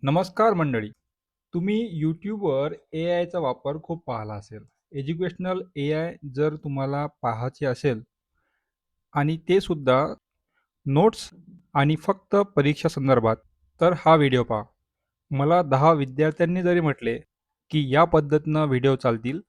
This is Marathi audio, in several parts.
नमस्कार मंडळी. तुम्ही YouTubeवर एआयचा वापर खूप पाहिला असेल. एज्युकेशनल एआय जर तुम्हाला पाहायचे असेल आणि ते सुद्धा नोट्स आणि फक्त परीक्षा संदर्भात, तर हा व्हिडिओ पहा. मला 10 विद्यार्थ्यांनी जरी म्हटले, की या पद्धतीनं व्हिडिओ चालतील,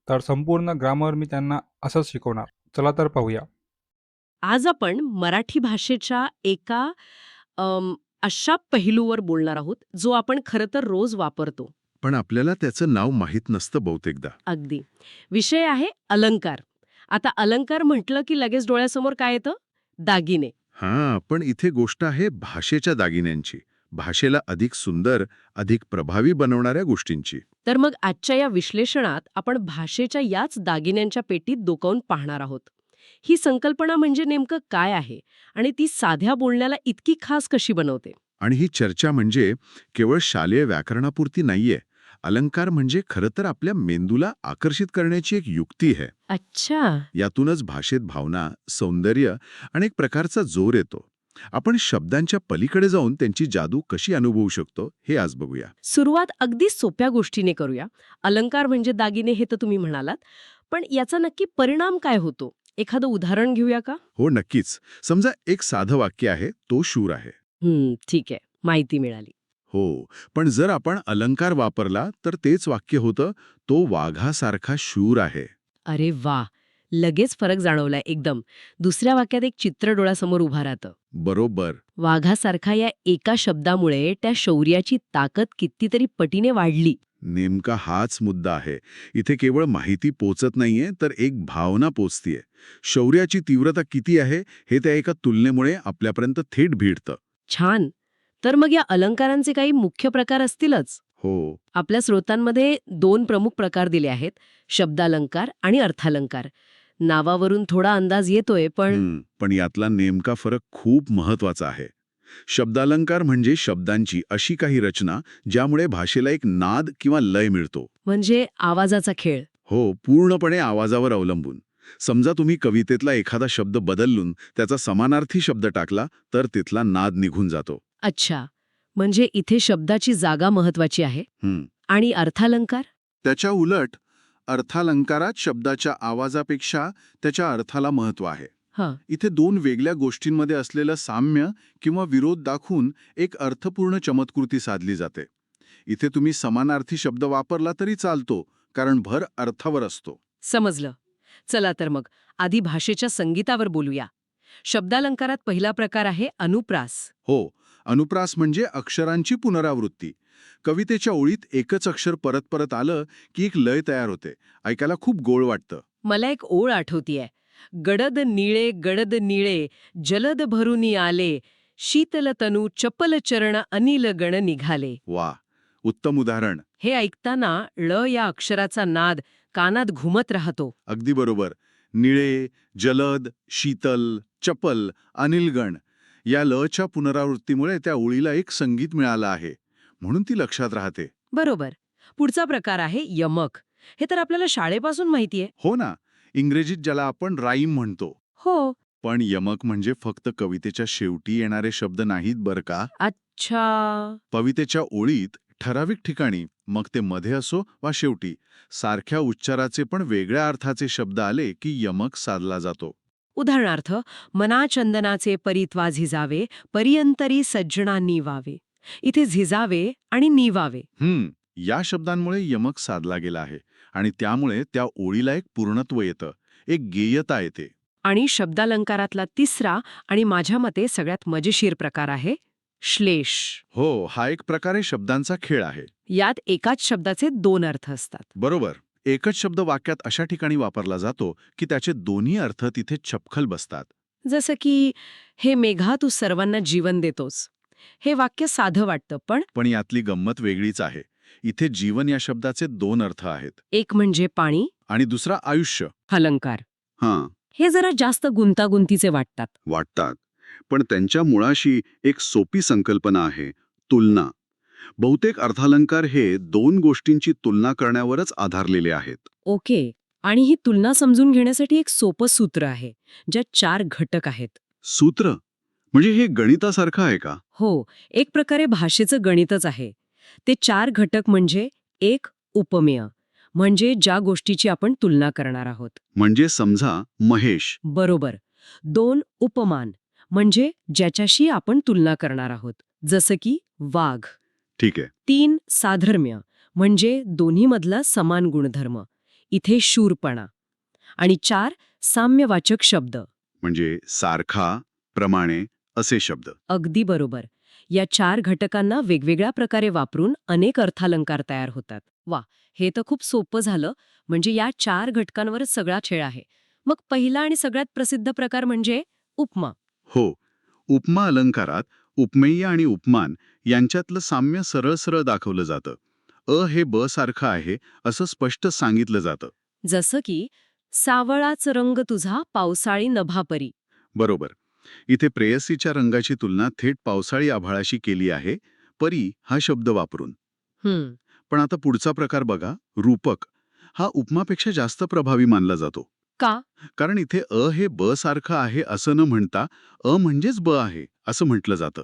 तर संपूर्ण ग्रामर मी त्यांना असंच शिकवणार. चला तर पाहूया. आज आपण मराठी भाषेच्या एका अशा पैलूवर बोलणार आहोत, जो आपण खरं तर रोज वापरतो. पण आपल्याला त्याचं नाव माहीत नसतं बहुतेकदा. अगदी. विषय आहे अलंकार. आता अलंकार म्हटलं की लगेच डोळ्यासमोर काय येतं? दागिने. हां, पण इथे गोष्ट आहे भाषेच्या दागिन्यांची. भाषेला अधिक सुंदर, अधिक प्रभावी बनवणाऱ्या गोष्टींची. तर मग आजच्या या विश्लेषणात आपण भाषेच्या याच दागिन्यांच्या पेटीत डोकावून पाहणार आहोत. ही संकल्पना म्हणजे नेमकं काय आहे आणि ती साध्या बोलण्याला इतकी खास कशी बनवते? आणि ही चर्चा म्हणजे केवळ शालेय व्याकरणापुरती नाहीये. अलंकार म्हणजे खरं तर आपल्या मेंदूला आकर्षित करण्याची एक युक्ती आहे. अच्छा. यातूनच भाषेत भावना, सौंदर्य आणि एक प्रकारचा जोर येतो. आपण शब्दांच्या पलीकडे जाऊन त्यांची जादू कशी अनुभवू शकतो हे आज बघूया. सुरुवात अगदी सोप्या गोष्टीने करूया. अलंकार म्हणजे दागिने हे तर तुम्ही म्हणालात. पण याचा नक्की परिणाम काय होतो? एखादं उदाहरण घेऊया का? हो, नक्कीच. समजा एक साधं वाक्य आहे, तो शूर आहे. ठीक आहे. माहिती मिळाली. हो, पण जर आपण अलंकार वापरला तर तेच वाक्य होतं, तो वाघासारखा शूर आहे. अरे वाह! लगेच फरक जाणवलाय एकदम. दुसऱ्या वाक्यात एक चित्र डोळ्यासमोर उभं राहतं. बरोबर. वाघासारखा या एका शब्दामुळे त्या शौर्याची ताकद कितीतरी पटीने वाढली. नेमका हाच मुद्दा आहे. इथे केवळ माहिती पोचत नाहीये, तर एक भावना पोचतीये. शौर्याची तीव्रता किती आहे, हे त्या एका तुलनेमुळे आपल्यापर्यंत थेट भिडतं. छान! तर मग या अलंकारांचे काही मुख्य प्रकार असतीलच. हो. आपल्या स्रोतांमध्ये 2 प्रमुख प्रकार दिले आहेत, शब्दालंकार आणि अर्थालंकार. नावावरून थोडा अंदाज येतोय, पण पण यातला नेमका फरक खूप महत्वाचा आहे. शब्दालंकार म्हणजे शब्दांची अशी काही रचना ज्यामुळे भाषेला एक नाद किंवा लय मिळतो. म्हणजे आवाजाचा खेळ. हो, पूर्णपणे आवाजावर अवलंबून. समजा तुम्ही कवितेतला एखादा शब्द बदलून त्याचा समानार्थी शब्द टाकला तर तिथला नाद निघून जातो. अच्छा, म्हणजे इथे शब्दाची जागा महत्वाची आहे. हं. आणि अर्थालंकार? त्याच्या उलट अर्थालंकारात शब्दाच्या आवाजापेक्षा त्याच्या अर्थाला महत्व आहे. हं. इथे दोन वेगळ्या गोष्टींमध्ये असलेलं साम्य किंवा विरोध दाखवून एक अर्थपूर्ण चमत्कृती साधली जाते. इथे तुम्ही समानार्थी शब्द वापरला तरी चालतो, कारण भर अर्थावर असतो. समजलं. चला तर मग आधी भाषेच्या संगीतावर बोलूया. शब्दालंकारात पहिला प्रकार आहे अनुप्रास. हो, अनुप्रास म्हणजे अक्षरांची पुनरावृत्ती. कवितेच्या ओळीत एकच अक्षर परत परत आलं की एक लय तयार होते. ऐकायला खूप गोड वाटतं. मला एक ओळ आठवतीये. गडद निळे, जलद भरुनी आले, शीतल तनू चपल चरण अनिल गण निघाले. वा, उत्तम उदाहरण. हे ऐकताना ळ या अक्षराचा नाद कानात घुमत राहतो. अगदी बरोबर. निळे, जलद, शीतल, चपल, अनिलगण या लच्या पुनरावृत्तीमुळे त्या ओळीला एक संगीत मिळालं आहे, म्हणून ती लक्षात राहते. बरोबर. पुढचा प्रकार आहे यमक. हे तर आपल्याला शाळेपासून माहितीये. हो ना, इंग्रजीत ज्याला आपण राईम म्हणतो. हो. पण यमक म्हणजे फक्त कवितेच्या शेवटी येणारे शब्द नाहीत बरं का. अच्छा. कवितेच्या ओळीत ठराविक ठिकाणी, मग ते मध्ये असो वा शेवटी, सारख्या उच्चाराचे पण वेगळ्या अर्थाचे शब्द आले की यमक साधला जातो. उदाहरणार्थ, मना चंदनाचे परित्वा झिजावे, परियंतरी सज्जणा निवावे. इथे झिजावे आणि निवावे. या शब्दांमुळे यमक साधला गेला आहे आणि त्यामुळे त्या ओळीला एक पूर्णत्व येतं, एक गेयता येते. आणि शब्दालंकारातला तिसरा आणि माझ्या मते सगळ्यात मजेशीर प्रकार आहे श्लेष. हो, हा एक प्रकारे शब्दांचा खेळ आहे. यात एकाच शब्दाचे 2 अर्थ असतात. बरोबर. एकच शब्द वाक्यात अशा ठिकाणी वापरला जातो की त्याचे दोन्ही अर्थ तिथे छपखल बसतात. जसं की, हे मेघा तू सर्वांना जीवन देतोस. हे वाक्य साधं वाटतं, पण यातली गंमत वेगळीच आहे. इथे जीवन या शब्दाचे 2 अर्थ आहेत. एक म्हणजे पाणी, आणि दुसरा आयुष्य. अलंकार. हां, हे जरा जास्त गुंतागुंतीचे वाटतात. वाटतात. पण त्यांच्या मुळाशी एक सोपी संकल्पना आहे, तुलना. बहुतेक अर्थालंकार हे 2 गोष्टींची तुलना करण्यावरच आधारलेले आहेत. ओके. आणि ही तुलना समजून घेण्यासाठी एक सोपं सूत्र आहे, ज्यात 4 घटक आहेत. सूत्र? म्हणजे हे गणितासारखं आहे का? हो, एक प्रकारे भाषेचं गणितच आहे. ते 4 घटक म्हणजे एक उपमेय, म्हणजे ज्या गोष्टीची आपण तुलना करणार आहोत. म्हणजे समजा महेश. बरोबर. 2 उपमान, म्हणजे ज्याच्याशी आपण तुलना करणार आहोत, जसं की वाघ. ठीक आहे. 3 साधर्म्य, म्हणजे दोन्हीमधला समान गुणधर्म, इथे शूरपणा. आणि 4 साम्यवाचक शब्द. म्हणजे सारखा, प्रमाणे असे शब्द. अगदी बरोबर. या 4 घटकांना वेगवेगळ्या प्रकारे वापरून अनेक अर्थालंकार तयार होतात. वा, हे तर खूप सोपं झालं. म्हणजे या 4 घटकांवरच सगळा खेळ आहे. मग पहिला आणि सगळ्यात प्रसिद्ध प्रकार म्हणजे उपमा. हो. उपमा अलंकारात उपमेय आणि उपमान यांच्यातलं साम्य सरळ सरळ दाखवलं जातं. हे ब सारखं आहे असं स्पष्ट सांगितलं जातं. जसं की सावळाच रंग तुझा पावसाळी नभापरी. बरोबर. इथे प्रेयसीच्या रंगाची तुलना थेट पावसाळी आभाळाशी केली आहे, परी हा शब्द वापरून. हं, पण आता पुढचा प्रकार बघा, रूपक. हा उपमापेक्षा जास्त प्रभावी मानला जातो. का? कारण इथे हे ब सारखं आहे असं न म्हणता म्हणजेच ब आहे असं म्हटलं जातं.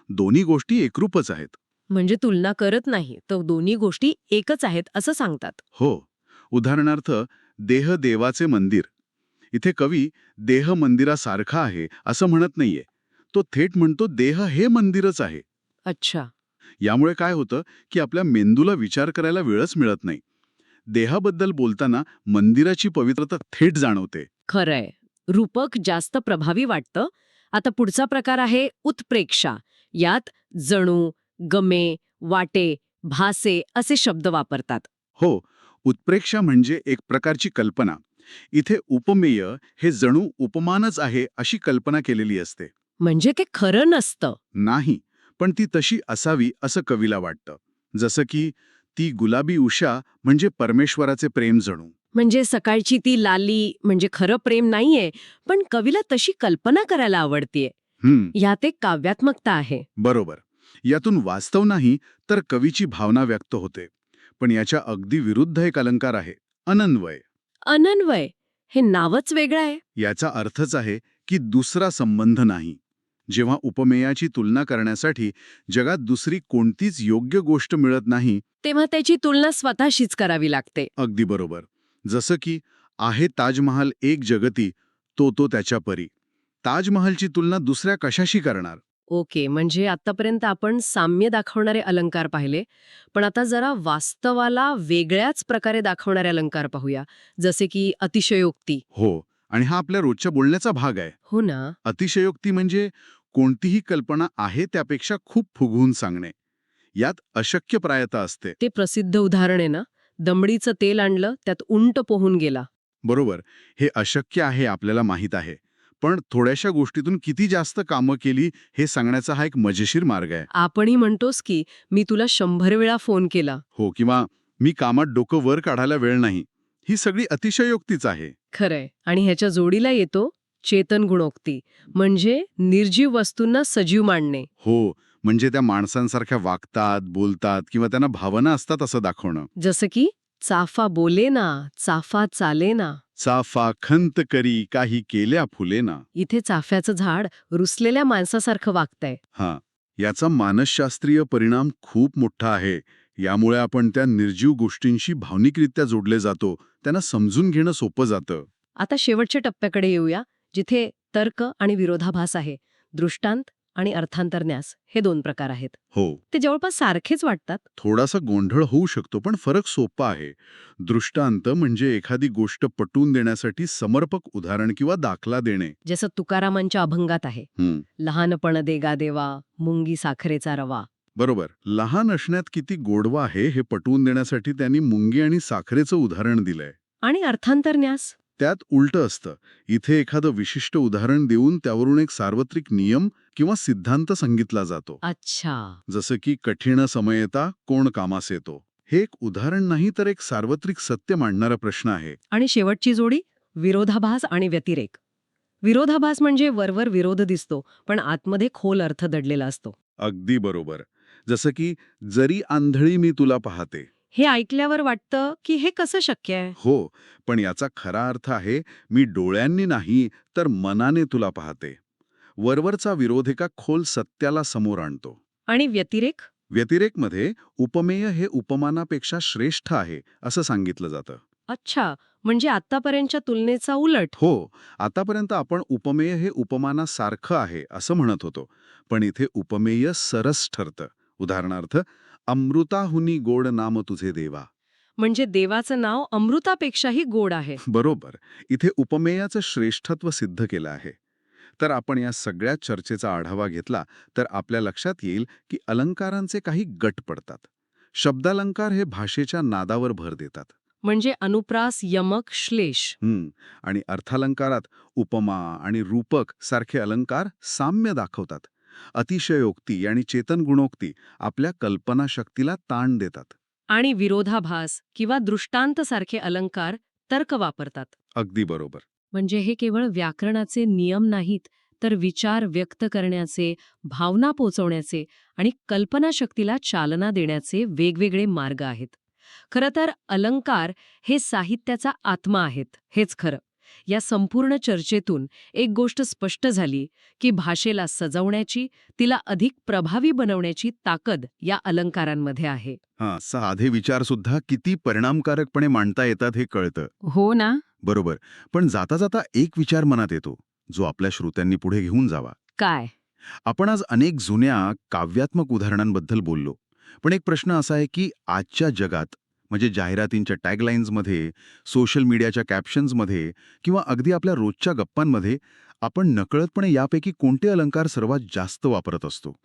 दोन्ही गोष्टी एकरूपच आहेत. म्हणजे तुलना करत नाही, तर दोन्ही गोष्टी एकच आहेत असं सांगतात. हो. उदाहरणार्थ, देह देवाचे मंदिर. इथे कवी देह मंदिरासारखा आहे असं म्हणत नाहीये. तो थेट म्हणतो देह हे मंदिरच आहे. अच्छा. यामुळे काय होतं की आपल्या मेंदूला विचार करायला वेळच मिळत नाही. देहाबद्दल बोलताना मंदिराची पवित्रता थेट जाणवते. खरंय. रूपक जास्त प्रभावी वाटतं. आता पुढचा प्रकार आहे उत्प्रेक्षा. यात जणू, गमे, वाटे, भासे असे शब्द वापरतात. हो, उत्प्रेक्षा म्हणजे एक प्रकारची कल्पना. इथे उपमेय हे जणू उपमानच आहे अशी कल्पना केलेली असते. म्हणजे ते खरं नसतं. नाही, पण ती तशी असावी असं कवीला वाटतं. जसं की ती गुलाबी उषा म्हणजे परमेश्वराचे प्रेम जणू. म्हणजे सकाळची ती लाली म्हणजे खरं प्रेम नाहीये, पण कवीला तशी कल्पना करायला आवडतीये. यात एक काव्यात्मकता आहे. बरोबर. यातून वास्तव नाही तर कवीची भावना व्यक्त होते. पण याच्या अगदी विरुद्ध एक अलंकार आहे, अनन्वय. अनन्वय हे नावच वेगळं आहे. याचा अर्थच आहे की दुसरा संबंध नाही. जेव्हा उपमेयाची तुलना करण्यासाठी जगात दुसरी कोणतीच योग्य गोष्ट मिळत नाही. तेव्हा त्याची तुलना स्वतःशीच करावी लागते. अगदी बरोबर. जसं की आहे ताजमहाल एक जगती, तो त्याच्या परी. ताजमहालची तुलना दुसऱ्या कशाशी करणार? ओके, म्हणजे आतापर्यंत आपण साम्य दाखवणारे अलंकार पाहिले, पण आता जरा वास्तवाला वेगळ्याच प्रकारे दाखवणारे अलंकार पाहूया, जसे की अतिशयोक्ती. हो, आणि हा आपल्या रोजच्या बोलण्याचा भाग आहे. हो ना. अतिशयोक्ती म्हणजे कोणतीही कल्पना आहे त्यापेक्षा खूप फुगवून सांगणे. यात अशक्यप्रायता असते. ते प्रसिद्ध उदाहरण आहे ना, दमडीचं तेल आणलं, त्यात उंट पोहून गेला. बरोबर. हे अशक्य आहे आपल्याला माहीत आहे. पण थोड्याशा गोष्टीतून किती जास्त कामं केली हे सांगण्याचा हा एक मजेशीर मार्ग आहे. आपणही म्हणतोस की मी तुला 100 वेळा फोन केला. हो, किंवा मी कामात डोकं वर काढायला वेळ नाही. ही सगळी अतिशयोक्तीच आहे. खरंय. आणि ह्याच्या जोडीला येतो चेतन गुणोक्ती, म्हणजे निर्जीव वस्तूंना सजीव मांडणे. हो, म्हणजे त्या माणसांसारख्या वागतात, बोलतात किंवा त्यांना भावना असतात असं दाखवणं. जसं की चाफा बोलेना, चाफा चालेना. चाफा खंत करी काही केल्या फुलेना. इथे चाफ्याचं झाड रुसलेल्या माणसासारखं वागतंय. हां, याचा मानसशास्त्रीय परिणाम खूप मोठा आहे. यामुळे आपण त्या निर्जीव गोष्टींशी भावनिकरित्या जोडले जातो. त्यांना समजून घेणं सोपं जातं. आता शेवटच्या टप्प्याकडे येऊया, जिथे तर्क आणि विरोधाभास आहे. दृष्टांत आणि अर्थांतरन्यास हे 2 प्रकार आहेत. हो, ते जवळपास सारखेच वाटतात. थोडासा गोंधळ होऊ शकतो, पण फरक सोपा आहे. दृष्टांत म्हणजे एखादी गोष्ट पटवून देण्यासाठी समर्पक उदाहरण किंवा दाखला देणे. जसं तुकारामांच्या अभंगात आहे. लहानपण देगा देवा, मुंगी साखरेचा रवा. बरोबर. लहान असण्यात किती गोडवा आहे हे पटवून देण्यासाठी त्यांनी मुंगी आणि साखरेचं उदाहरण दिलंय. आणि अर्थांतरन्यास त्यात उलटं असतं. इथे एखादं विशिष्ट उदाहरण देऊन त्यावरून एक सार्वत्रिक नियम किंवा सिद्धांत सांगितला जातो. अच्छा. जसं की कठीण समयता कोण कामास येतो. हे एक उदाहरण नाही तर एक सार्वत्रिक सत्य मांडणारा प्रश्न आहे. आणि शेवटची जोडी विरोधाभास आणि व्यतिरेक. विरोधाभास म्हणजे वरवर विरोध दिसतो, पण आतमध्ये खोल अर्थ दडलेला असतो. अगदी बरोबर. जसं की जरी आंधळी मी तुला पाहते. हे ऐकल्यावर वाटतं की हे कसं शक्य आहे. हो, पण याचा खरा अर्थ आहे मी डोळ्यांनी नाही तर मनाने तुला पाहते. वरवरचा विरोध एका खोल सत्याला समोर आणतो. आणि व्यतिरेक? व्यतिरेकमध्ये उपमेय हे उपमानापेक्षा श्रेष्ठ आहे असं सांगितलं जातं. अच्छा, म्हणजे आतापर्यंतच्या तुलनेचा उलट. हो, आतापर्यंत आपण उपमेय हे उपमानासारखं आहे असं म्हणत होतो, पण इथे उपमेय सरस ठरतं. उदाहरणार्थ, अमृताहुनी गोड नाम तुझे देवा. म्हणजे देवाचं नाव अमृतापेक्षाही गोड आहे. बरोबर, इथे उपमेयाचं श्रेष्ठत्व सिद्ध केलं आहे. तर आपण या सगळ्या चर्चेचा आढावा घेतला तर आपल्या लक्षात येईल की अलंकारांचे काही गट पडतात. शब्दालंकार हे भाषेच्या नादावर भर देतात. म्हणजे अनुप्रास, यमक, श्लेष. आणि अर्थालंकारात उपमा आणि रूपक सारखे अलंकार साम्य दाखवतात. अतिशयोक्ती आणि चेतन गुणोक्ती आपल्या कल्पनाशक्तीला ताण देतात. आणि विरोधाभास किंवा दृष्टांत सारखे अलंकार तर्क वापरतात. अगदी बरोबर. म्हणजे हे केवळ व्याकरणाचे नियम नाहीत, तर विचार व्यक्त करण्याचे, भावना पोचवण्याचे आणि कल्पनाशक्तीला चालना देण्याचे वेगवेगळे मार्ग आहेत. खरं तर अलंकार हे साहित्याचा आत्मा आहेत, हेच खरं. या संपूर्ण चर्चेतून एक गोष्ट स्पष्ट झाली की भाषेला सजवण्याची, तिला अधिक प्रभावी बनवण्याची ताकद या अलंकारांमध्ये आहे. साधे विचार सुद्धा किती परिणामकारकपणे मांडता येतात हे कळतं. हो ना? बरोबर. पण जाता जाता एक विचार मनात येतो, जो आपल्या श्रोत्यांनी पुढे घेऊन जावा. काय? आपण आज अनेक जुन्या काव्यात्मक उदाहरणांबद्दल बोललो. पण एक प्रश्न असा आहे की आजच्या जगात, म्हणजे जाहिरातींच्या टॅगलाईन्समध्ये, सोशल मीडियाच्या कॅप्शन्समध्ये किंवा अगदी आपल्या रोजच्या गप्पांमध्ये आपण नकळतपणे यापैकी कोणते अलंकार सर्वात जास्त वापरत असतो?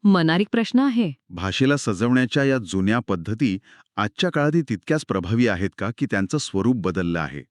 मनारिक प्रश्न आहे. भाषेला सजवण्याच्या या जुन्या पद्धती आजच्या काळातही तितक्याच प्रभावी आहेत का, की त्यांचं स्वरूप बदललं आहे?